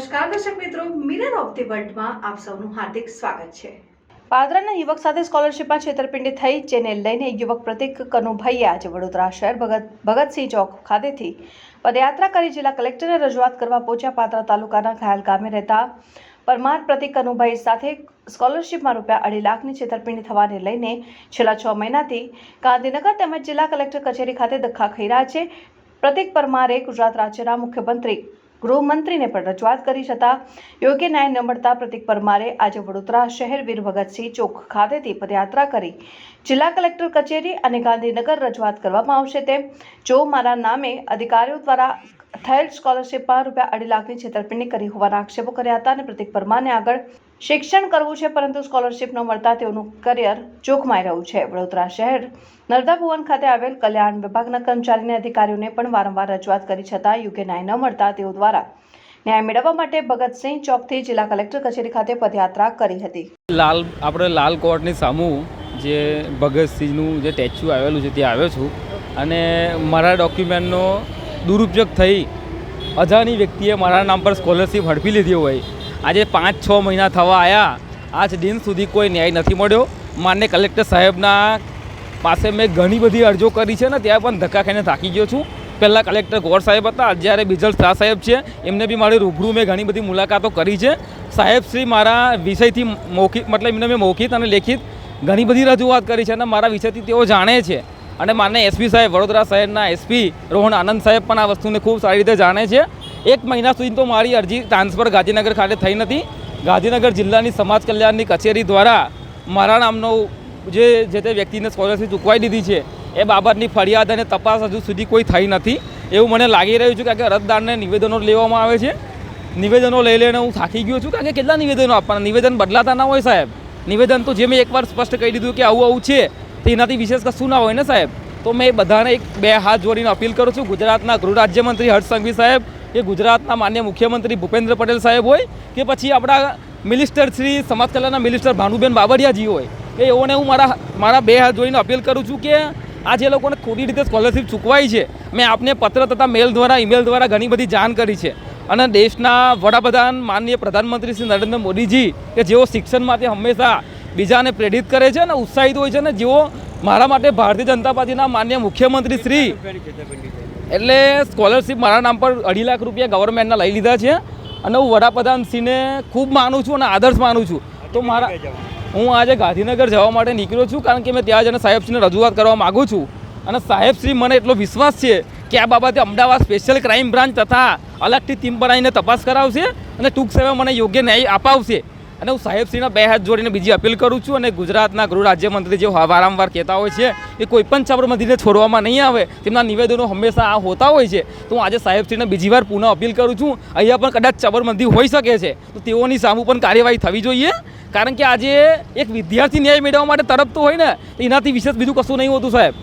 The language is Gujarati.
નમસ્કાર દર્શક મિત્રો, મિરર ઓફ ધી વર્લ્ડમાં આપ સૌનું હાર્દિક સ્વાગત છે। પાદરાના યુવક સાથે સ્કોલરશિપમાં છેતરપિંડી થઈ, જેને લઈને યુવક પ્રતિક કનુભાઈએ આજે વડોદરા શહેર ભગતસિંહ ચોક ખાતેથી પદયાત્રા કરી જિલ્લા કલેક્ટરને રજૂઆત કરવા પહોંચ્યા। પાદરા તાલુકાના ઘાયલ ગામે રહેતા પરમાર પ્રતિક કનુભાઈ સાથે સ્કોલરશિપમાં ₹2.5 લાખની છેતરપિંડી થવાને લઈને છેલ્લા 6 મહિનાથી ગાંધીનગર તેમજ જિલ્લા કલેક્ટર કચેરી ખાતે ધક્કા ખાઈ રહ્યા છે। પ્રતિક પરમારે ગુજરાત રાજ્યના મુખ્યમંત્રી ગૃહમંત્રીને પણ રજૂઆત કરી છતાં યોગ્ય ન્યાય ન મળતા પ્રતિક પરમારે આજે વડોદરા શહેર વીર ભગતસિંહ ચોક ખાતેથી પદયાત્રા કરી જિલ્લા કલેક્ટર કચેરી અને ગાંધીનગર રજૂઆત કરવામાં આવશે તેમ જો મારા નામે અધિકારીઓ દ્વારા થયેલ સ્કોલરશિપમાં ₹2.5 લાખની છેતરપિંડી કરી હોવાના આક્ષેપો કર્યા હતા અને પ્રતિક પરમારને આગળ શિક્ષણ કરવું છે, પરંતુ સ્કોલરશિપ ન મળતા તેઓનું કરિયર જોખમાઈ રહ્યું છે। વડોદરા શહેર નર્મદા ભુવન ખાતે આવેલ કલ્યાણ વિભાગના કર્મચારીને અધિકારીઓને પણ વારંવાર રજૂઆત કરી છતાં યોગ્ય ન્યાય ન મળતા તેઓ દ્વારા ન્યાય મેળવવા માટે ભગતસિંહ ચોકથી જિલ્લા કલેક્ટર કચેરી ખાતે પદયાત્રા કરી હતી। આપણે લાલ કોર્ટની સામું જે ભગતસિંહનું જે સ્ટેચ્યુ આવેલું છે ત્યાં આવ્યો છું અને મારા ડોક્યુમેન્ટનો દુરુપયોગ થઈ અજાણી વ્યક્તિએ મારા નામ પર સ્કોલરશિપ હડપી લીધી હોય। આજે 5-6 મહિના થવા આવ્યા, આજ દિન સુધી કોઈ ન્યાય નથી મળ્યો। માન્ય કલેક્ટર સાહેબના પાસે મેં ઘણી બધી અરજીઓ કરી છે ને ત્યાં પણ ધક્કા ખાઈને થાકી ગયો છું। પહેલાં કલેક્ટર ગોર સાહેબ હતા, જ્યારે બિજલ શાહ સાહેબ છે એમને બી મારી રૂબરૂ મેં ઘણી બધી મુલાકાતો કરી છે। સાહેબશ્રી મારા વિષયથી મૌખિક એમને મેં મૌખિક અને લેખિત ઘણી બધી રજૂઆત કરી છે અને મારા વિષયથી તેઓ જાણે છે અને માન્ય એસપી સાહેબ વડોદરા શહેરના એસપી રોહન આનંદ સાહેબ પણ આ વસ્તુને ખૂબ સારી રીતે જાણે છે। 1 મહિના સુધી તો મારી અરજી ટ્રાન્સફર ગાંધીનગર ખાતે થઈ નથી। ગાંધીનગર જિલ્લાની સમાજ કલ્યાણની કચેરી દ્વારા મારા નામનો જે તે વ્યક્તિને સ્કોલરશિપ ચૂકવાઈ દીધી છે એ બાબતની ફરિયાદ અને તપાસ હજુ સુધી કોઈ થઈ નથી એવું મને લાગી રહ્યું છે, કારણ કે અરજદારને નિવેદનો લેવામાં આવે છે। નિવેદનો લઈ લઈને હું થાકી ગયો છું, કારણ કે કેટલા નિવેદનો આપવાના, નિવેદન બદલાતા ના હોય સાહેબ। નિવેદન તો જે મેં એકવાર સ્પષ્ટ કહી દીધું કે આવું આવું છે તો એનાથી વિશેષ કશું ના હોય ને સાહેબ। તો મેં બધાને 2 હાથ જોડીને અપીલ કરું છું, ગુજરાતના ગૃહ રાજ્યમંત્રી હર્ષ સંઘવી સાહેબ, કે ગુજરાતના માન્ય મુખ્યમંત્રી ભૂપેન્દ્ર પટેલ સાહેબ હોય કે પછી આપણા મિનિસ્ટર શ્રી સમાજ કલ્યાણના મિનિસ્ટર ભાનુબેન બાબરિયાજી હોય, કે એઓને હું મારા 2 હાથ જોડીને અપીલ કરું છું કે આ જે લોકોને ખોટી રીતે સ્કોલરશિપ ચૂકવાઈ છે, મેં આપને પત્ર તથા મેલ દ્વારા ઈમેલ દ્વારા ઘણી બધી જાણ કરી છે અને દેશના વડાપ્રધાન માનનીય પ્રધાનમંત્રી શ્રી નરેન્દ્ર મોદીજી કે જેઓ શિક્ષણ માટે હંમેશા બીજાને પ્રેરિત કરે છે અને ઉત્સાહિત હોય છે ને જેઓ મારા માટે ભારતીય જનતા પાર્ટીના માન્ય મુખ્યમંત્રી શ્રી એટલે સ્કોલરશિપ મારા નામ પર ₹2.5 લાખ ગવર્મેન્ટના લઈ લીધા છે અને હું વડાપ્રધાનશ્રીને ખૂબ માનું છું અને આદર્શ માનું છું। તો હું આજે ગાંધીનગર જવા માટે નીકળ્યો છું, કારણ કે મેં ત્યાં જઈને સાહેબશ્રીને રજૂઆત કરવા માગું છું અને સાહેબશ્રી મને એટલો વિશ્વાસ છે કે આ બાબતે અમદાવાદ સ્પેશિયલ ક્રાઇમ બ્રાન્ચ તથા અલગથી ટીમ બનાવીને તપાસ કરાવશે અને ટૂંક સમયમાં મને યોગ્ય ન્યાય અપાવશે। અને હું સાહેબશ્રીના 2 હાથ જોડીને બીજી અપીલ કરું છું અને ગુજરાતના ગૃહ રાજ્યમંત્રી જે વારંવાર કહેતા હોય છે કે કોઈ પણ સાબરમતીને છોડવામાં નહીં આવે, તેમના નિવેદનો હંમેશા આ હોતા હોય છે। તો હું આજે સાહેબશ્રીને બીજી વાર પુનઃ અપીલ કરું છું, અહીંયા પણ કદાચ સાબરમતી હોઈ શકે છે તો તેઓની સામે પણ કાર્યવાહી થવી જોઈએ, કારણ કે આજે એક વિદ્યાર્થી ન્યાય મેળવવા માટે તરફતો હોય ને તો એનાથી વિશેષ બીજું કશું નહીં હોતું સાહેબ।